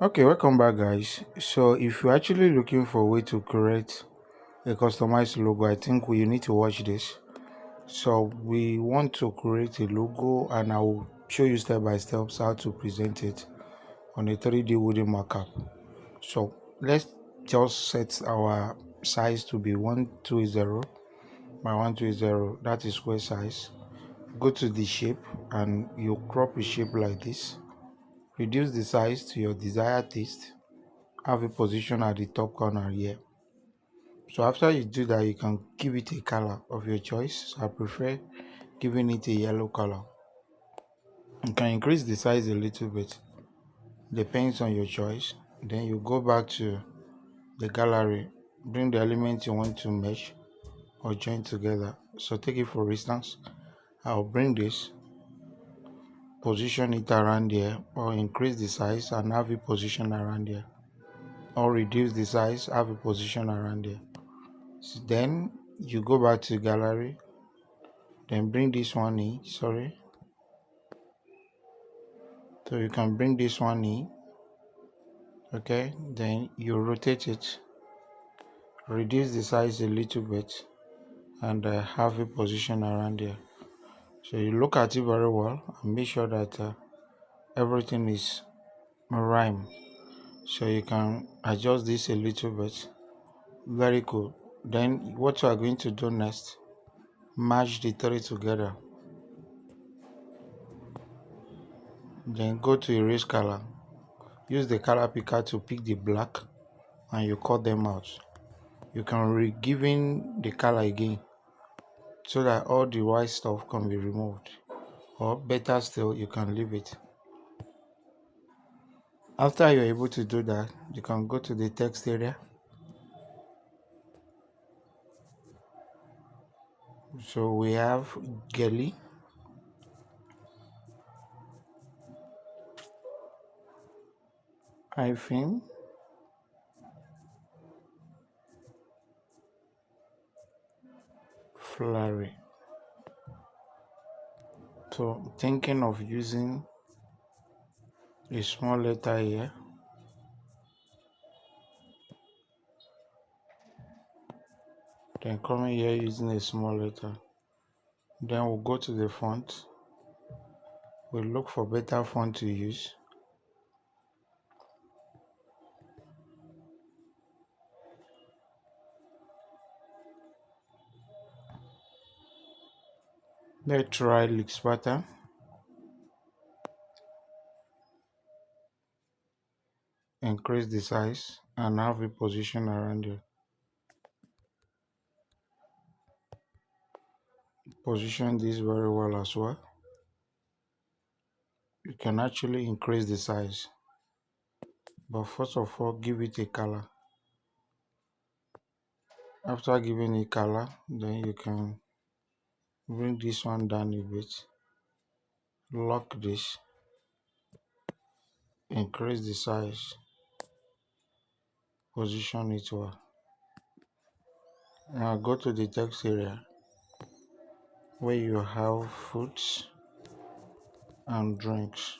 Okay, welcome back, guys. So, if you're actually looking for a way to create a customized logo, I think you need to watch this. So, we want to create a logo, and I will show you step by step how to present it on a 3D wooden markup. So, let's just set our size to be 120 by 120. That is square size. Go to the shape, and you crop the shape like this. Reduce the size to your desired taste. Have a position at the top corner here. So after you do that, you can give it a color of your choice. So I prefer giving it a yellow color. You can increase the size a little bit, depends on your choice. Then you go back to the gallery, bring the elements you want to mesh or join together. So take it for instance, I'll bring this, position it around here, or increase the size and have it position around here, or reduce the size, have a position around here. So then you go back to gallery, then bring this one in, sorry. So you can bring this one in, okay, then you rotate it, reduce the size a little bit, and have a position around here. So you look at it very well and make sure that everything is rhyme. So you can adjust this a little bit. Very cool. Then what you are going to do next, match the three together. Then go to erase color. Use the color picker to pick the black and you cut them out. You can give in the color again so that all the white stuff can be removed, or better still, you can leave it. After you're able to do that, you can go to the text area. So we have Gelly, hyphen, flurry. So thinking of using a small letter here, then coming here using a small letter. Then we'll go to the font. We'll look for better font to use. Let's try Lix pattern. Increase the size and have a position around it. Position this very well as well. You can actually increase the size, but first of all give it a color. After giving it color, then you can bring this one down a bit, lock this, increase the size, position it well. Now go to the text area where you have foods and drinks.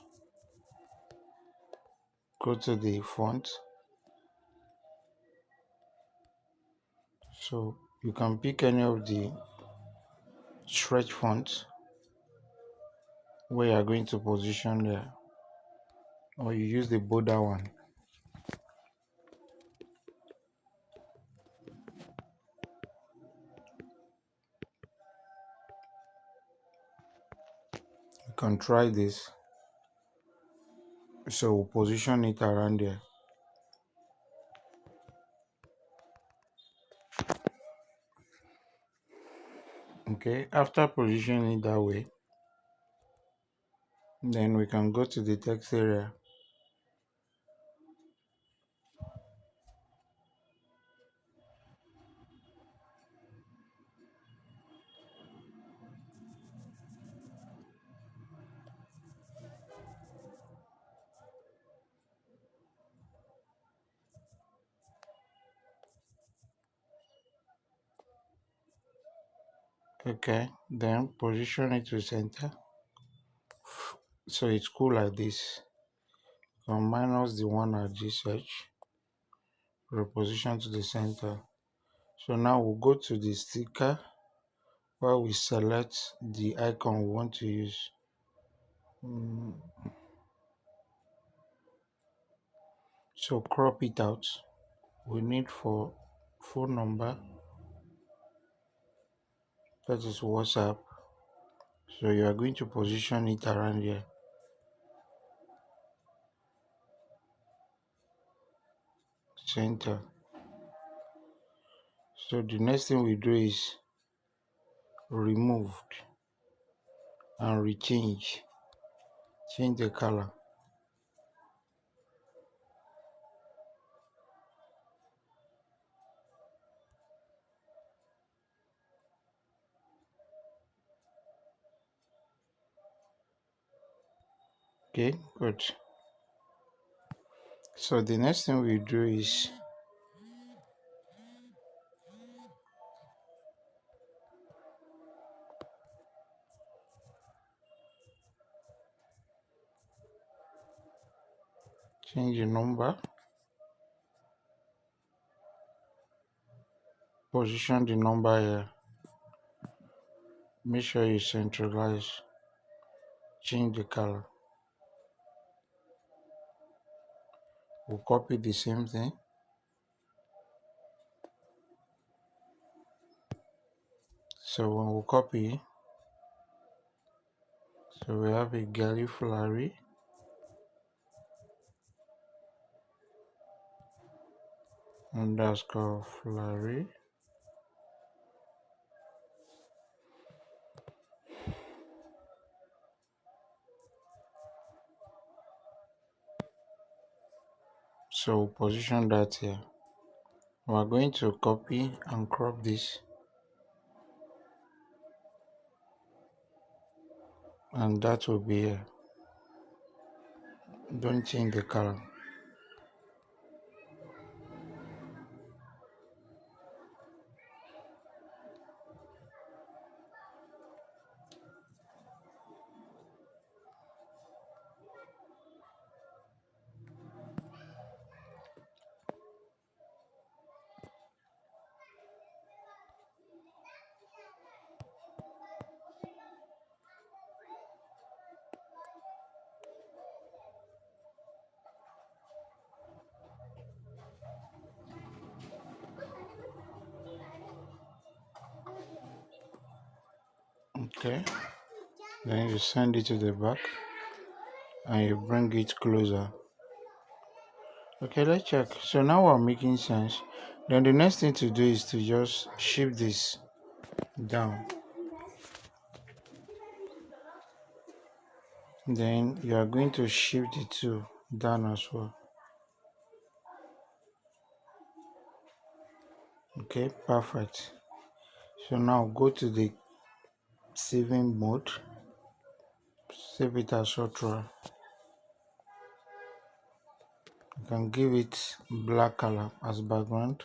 Go to the font. So you can pick any of the stretch fonts where you are going to position there, or you use the border one. You can try this. So position it around there. Okay, after positioning it that way, then we can go to the text area. Okay, then position it to center. So it's cool like this. So minus the one at this edge, reposition to the center. So now we'll go to the sticker where we select the icon we want to use. So crop it out. We need for phone number, that is WhatsApp. So you are going to position it around here. Center. So the next thing we do is remove and rechange. Change the color. Okay, good. So the next thing we do is change the number, position the number here, make sure you centralize, change the color. We'll copy the same thing. So when we copy, so we have a girly flowery, underscore flowery, so position that here. We are going to copy and crop this, and that will be here. Don't change the color. Okay, then you send it to the back and you bring it closer. Okay, let's check. So now we're making sense. Then the next thing to do is to just shift this down. Then you are going to shift the two down as well. Okay, perfect. So now go to the saving mode, save it as Ultra. You can give it black color as background,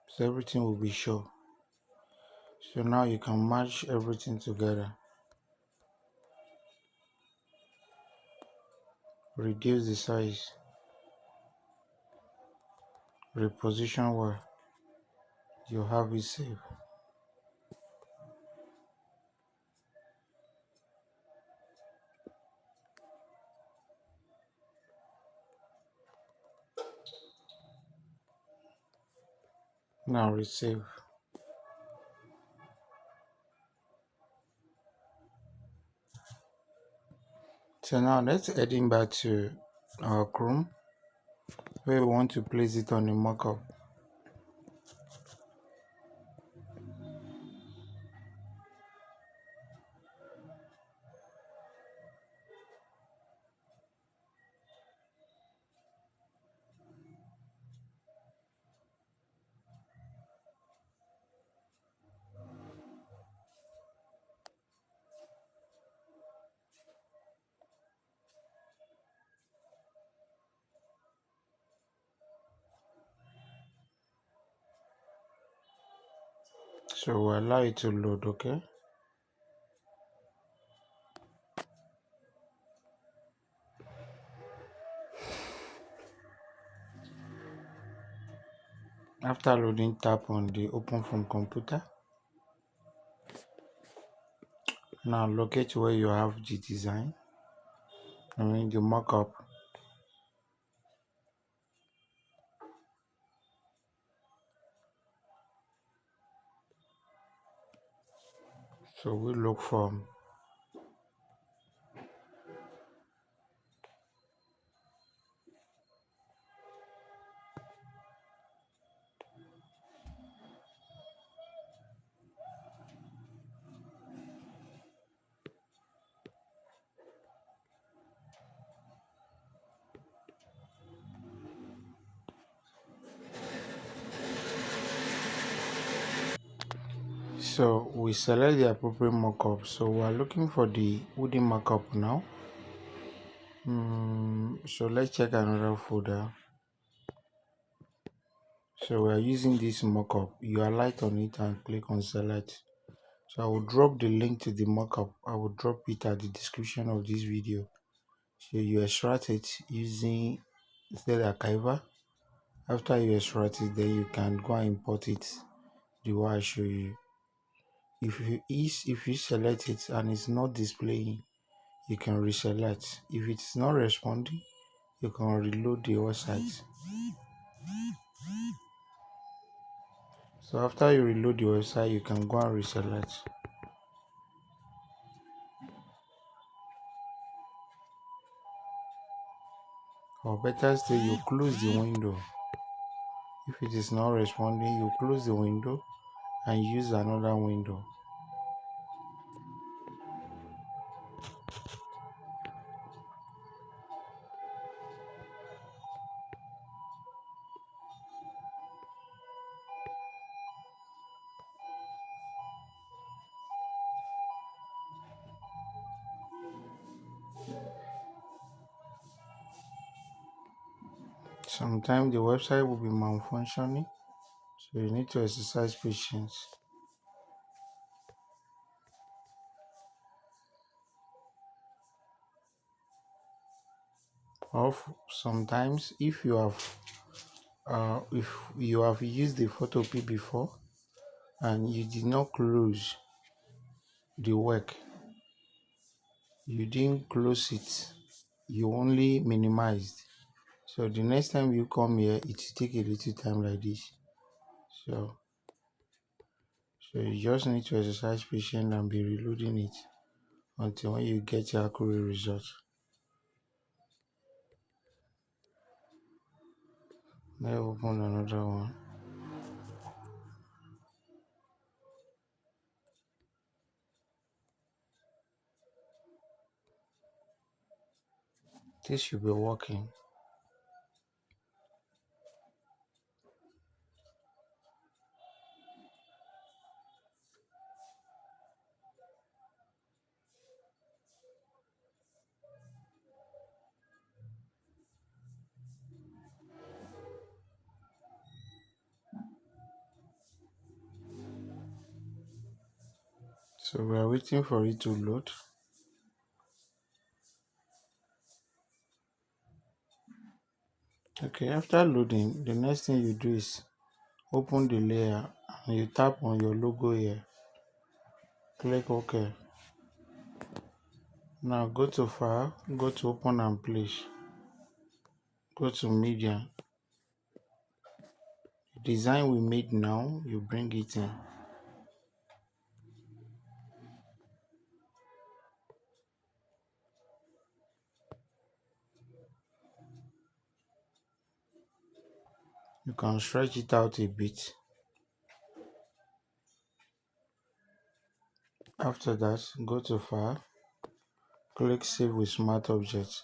so everything will be shown. So now you can match everything together. Reduce the size, reposition where you have it saved. Now resave. So now let's heading back to our Chrome where we want to place it on the mockup. So we'll allow it to load, okay? After loading, tap on the open from computer. Now locate where you have the design, the mockup. So we look for, so we select the appropriate mockup. So we are looking for the wooden mockup now. So let's check another folder. So we are using this mockup. You alight on it and click on select. So I will drop the link to the mockup. I will drop it at the description of this video. So you extract it using the archiver. After you extract it, then you can go and import it the way I show you. If you select it and it's not displaying, you can reselect. If it's not responding, you can reload the website. So after you reload the website, you can go and reselect. Or better still, you close the window. If it is not responding, you close the window and use another window. Sometimes the website will be malfunctioning, so you need to exercise patience. Or sometimes if you have used the Photopea before and you did not close the work, you didn't close it, you only minimized. So the next time you come here, it will take a little time like this. So you just need to exercise patience and be reloading it until when you get your accurate result. Let's open another one. This should be working. So we are waiting for it to load. Okay, after loading, the next thing you do is open the layer and you tap on your logo here. Click OK. Now go to File, go to Open and Place. Go to Media. The design we made now, you bring it in. You can stretch it out a bit. After that, go to File, click Save with Smart Objects.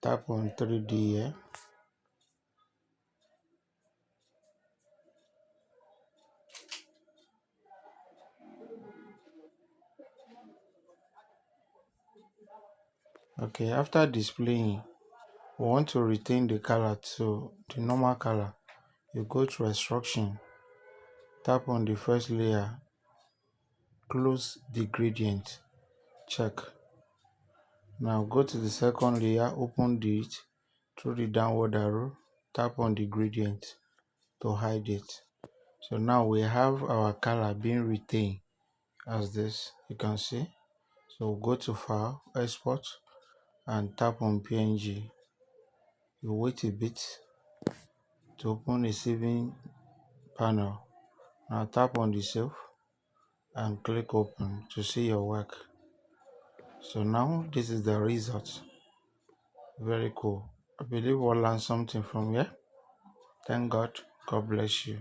Tap on 3D here. Okay, after displaying, we want to retain the color to the normal color. You go to Extrusion, tap on the first layer, close the gradient, check. Now go to the second layer, open it through the downward arrow, tap on the gradient to hide it. So now we have our color being retained as this, you can see. So go to File, Export, and tap on PNG. You wait a bit to open a saving panel. Now tap on the Save and click Open to see your work. So now this is the result. Very cool. I believe we'll learn something from here. Thank God. God bless you.